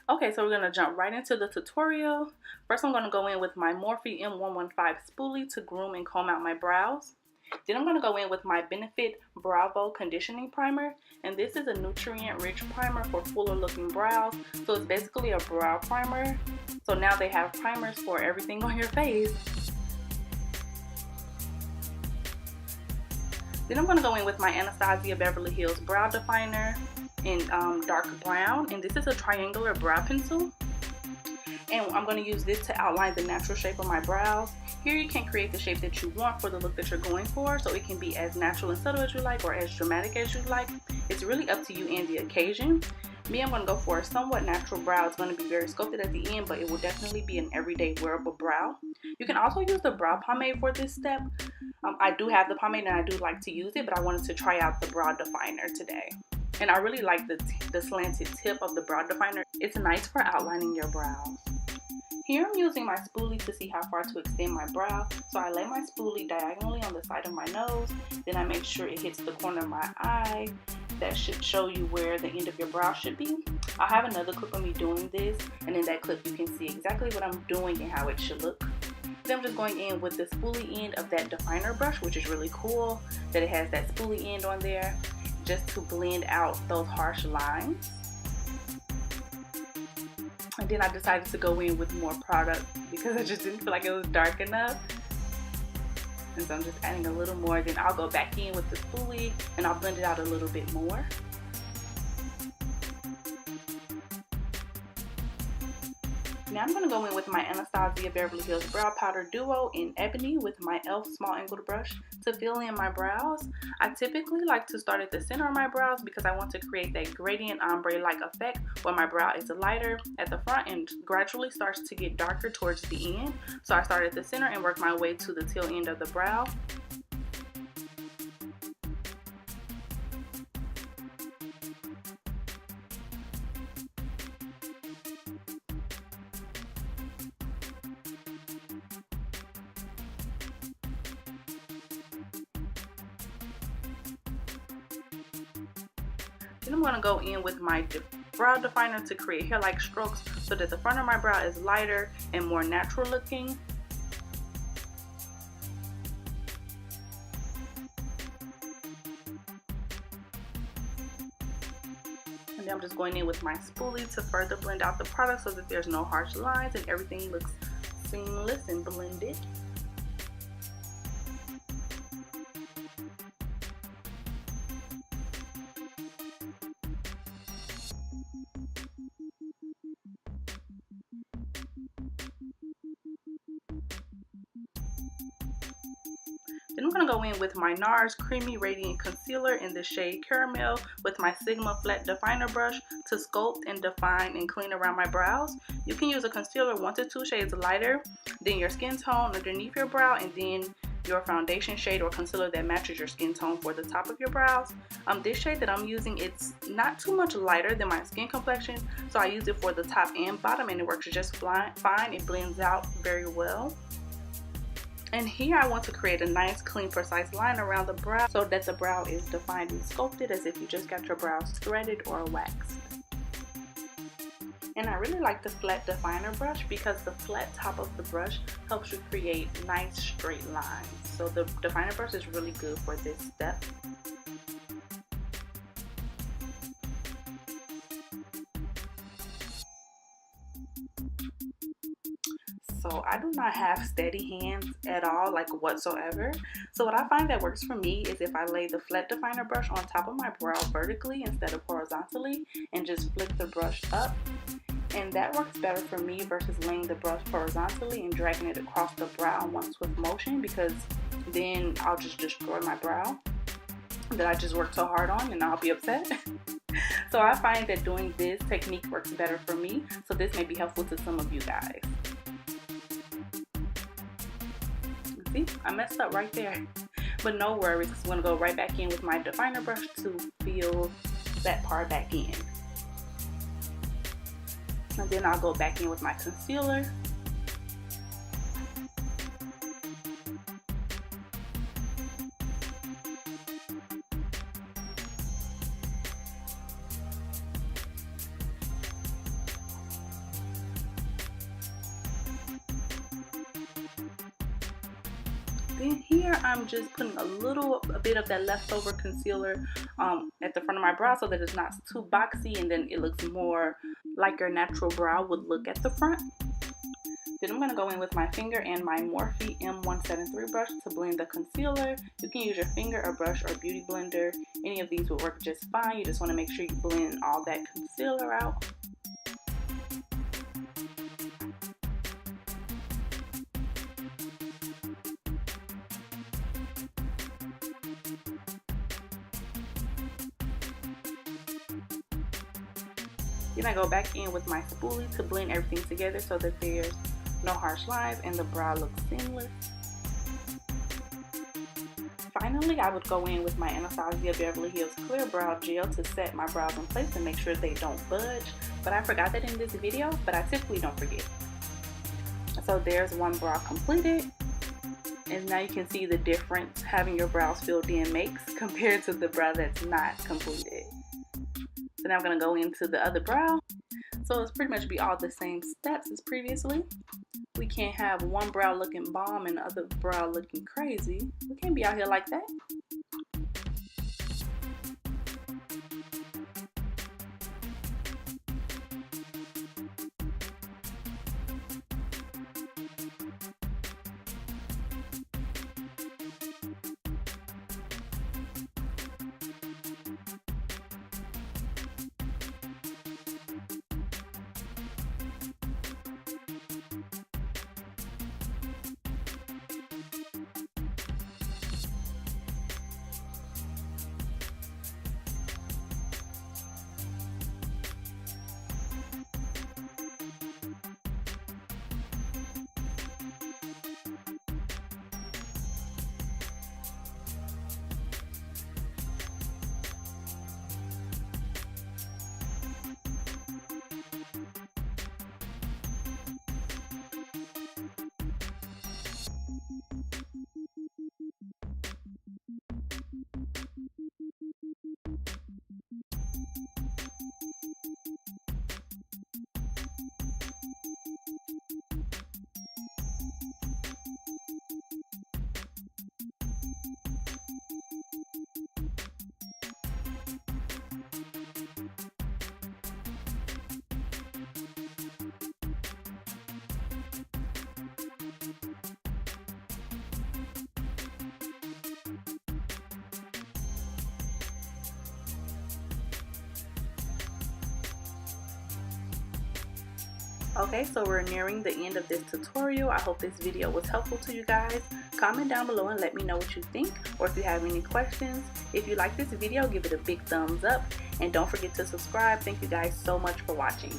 Okay, so we're going to jump right into the tutorial. First, I'm going to go in with my Morphe M115 spoolie to groom and comb out my brows. Then I'm going to go in with my Benefit Browvo Conditioning Primer. And this is a nutrient-rich primer for fuller looking brows. So it's basically a brow primer. So now they have primers for everything on your face. Then I'm going to go in with my Anastasia Beverly Hills Brow Definer in dark brown, and this is a triangular brow pencil, and I'm going to use this to outline the natural shape of my brows. Here you can create the shape that you want for the look that you're going for, so it can be as natural and subtle as you like or as dramatic as you like. It's really up to you and the occasion. Me, I'm going to go for a somewhat natural brow. It's going to be very sculpted at the end, but it will definitely be an everyday wearable brow. You can also use the brow pomade for this step. I do have the pomade and I do like to use it, but I wanted to try out the brow definer today. And I really like the slanted tip of the brow definer. It's nice for outlining your brows. Here I'm using my spoolie to see how far to extend my brow. So I lay my spoolie diagonally on the side of my nose. Then I make sure it hits the corner of my eye. That should show you where the end of your brow should be. I have another clip of me doing this, and in that clip you can see exactly what I'm doing and how it should look. Then I'm just going in with the spoolie end of that definer brush, which is really cool that it has that spoolie end on there, just to blend out those harsh lines. And then I decided to go in with more product because I just didn't feel like it was dark enough. And so I'm just adding a little more. Then I'll go back in with the spoolie and I'll blend it out a little bit more. Now I'm going to go in with my Anastasia Beverly Hills Brow Powder Duo in Ebony with my e.l.f. small angled brush to fill in my brows. I typically like to start at the center of my brows because I want to create that gradient ombre-like effect where my brow is lighter at the front and gradually starts to get darker towards the end. So I start at the center and work my way to the tail end of the brow. Then I'm going to go in with my brow definer to create hair-like strokes so that the front of my brow is lighter and more natural looking. And then I'm just going in with my spoolie to further blend out the product so that there's no harsh lines and everything looks seamless and blended. Then I'm going to go in with my NARS Creamy Radiant Concealer in the shade Caramel with my Sigma Flat Definer Brush to sculpt and define and clean around my brows. You can use a concealer 1 to 2 shades lighter than your skin tone underneath your brow, and then your foundation shade or concealer that matches your skin tone for the top of your brows. This shade that I'm using, it's not too much lighter than my skin complexion, so I use it for the top and bottom and it works just fine. It blends out very well. And here I want to create a nice, clean, precise line around the brow so that the brow is defined and sculpted as if you just got your brows threaded or waxed. And I really like the flat definer brush because the flat top of the brush helps you create nice straight lines. So the definer brush is really good for this step. So I do not have steady hands at all, like whatsoever. So what I find that works for me is if I lay the flat definer brush on top of my brow vertically instead of horizontally and just flick the brush up. And that works better for me versus laying the brush horizontally and dragging it across the brow in one swift motion, because then I'll just destroy my brow that I just worked so hard on and I'll be upset. So I find that doing this technique works better for me. So this may be helpful to some of you guys. See, I messed up right there. But no worries, I'm going to go right back in with my definer brush to fill that part back in. And then I'll go back in with my concealer. then here I'm just putting a bit of that leftover concealer at the front of my brow so that it's not too boxy, and then it looks more like your natural brow would look at the front. Then I'm going to go in with my finger and my Morphe M173 brush to blend the concealer. You can use your finger, a brush, or a beauty blender. Any of these will work just fine. You just want to make sure you blend all that concealer out. Then I go back in with my spoolie to blend everything together so that there's no harsh lines and the brow looks seamless. Finally, I would go in with my Anastasia Beverly Hills Clear Brow Gel to set my brows in place and make sure they don't budge. But I forgot that in this video, but I typically don't forget. So there's one brow completed. And now you can see the difference having your brows filled in makes compared to the brow that's not completed. So now I'm going to go into the other brow. So it's pretty much be all the same steps as previously. We can't have one brow looking bomb and the other brow looking crazy. We can't be out here like that. Okay, so we're nearing the end of this tutorial. I hope this video was helpful to you guys. Comment down below and let me know what you think, or if you have any questions. If you like this video, give it a big thumbs up, and don't forget to subscribe. Thank you guys so much for watching.